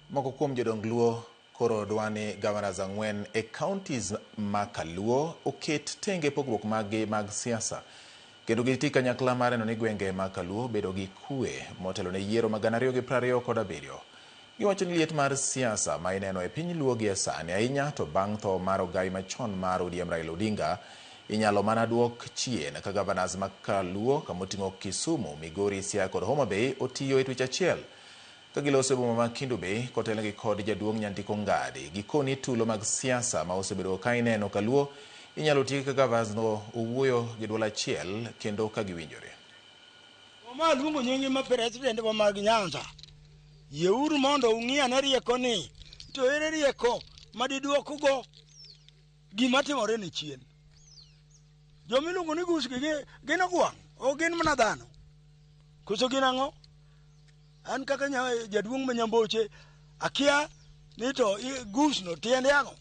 Moko kuom jodong Luo koro dwani governors ang'wen e counties ma Kaluo oket tenge pogruok mag siasa kendo giti kanyakla mar neno ni gwenge ma Kaluo bedo gi kwe motelo ne yiero ma 2027. Giwacho ni liet mar siasa ma ineno e piny Luo gi sani ahinya to bang' tho mar ogai machon mar ODM Raila Odinga inyalo mana duok chien ka governors ma Kaluo kamoting'o Kisumu, Migori, Siaya kod Homa Bay otiyo e twech achiel ka giloso e boma ma Kendu Bay kotelnegi kod jaduong' Nyandiko Ngadi. Gikoni tulo mag siasa ma osebedo ka ineno Kaluo inyalo tieki ka governors no owuoyo gi duol achiel kendo ka giwinjore. Luongo nyingi ma president wa mag Nyanza. Yeuru mondo ung'iane rieko ni to ere rieko madiduoko go gima timore ni chien. Jomiluongo ni gus gin ogwang' o gin mana dhano. Koso gin ang'o? An kaka jaduong' ma Nyamboche akia ni to gus no tiende ang'o?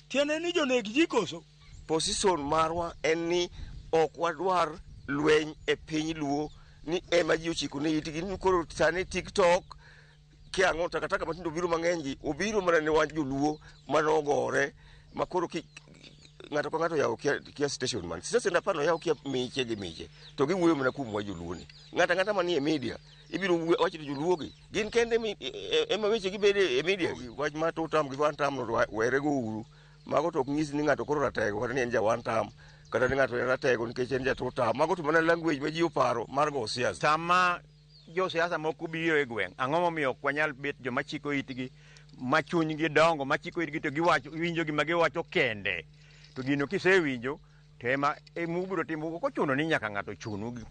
Tiende ni joneg ji koso. Position marwa en ni ok wadwar lweny e piny Luo ni ema ji ochiko ne itgi ni koro sani TikTok kiang'o takataka matindo biro mang'eny gi obiro mana ne wach joluo manogore makoro ng'ato ka ng'ato yawo kia station man station apano yawo kia miche gi miche to giwuoyo mana kuom wach joluo ni ng'ata manie media ibiro wacho joluo gi gin kende ema weche gibede e media gi wach ma to tam gi wan tam no were go uru mago to ok nyis ni ng'ato koro ratego kata ni en ja wan tam kata ni ng'ato en ratego nikech en ja to tam mago to mana language ma ji oparo mar go siasa. Sama jo siasa moko biro e gweng' ang'o momiyo ok wanyal bet joma chiko itgi ma chunygi dongo ma chiko itgi to giwacho winjo gima giwacho kende to gino kisewinjo to ema mubiro timo ko chuno ni nyaka ng'ato chunu gi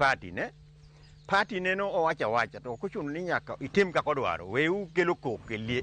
party ne no owacha to ko chuno ni nyaka itim kaka odwaro weu kelo kok e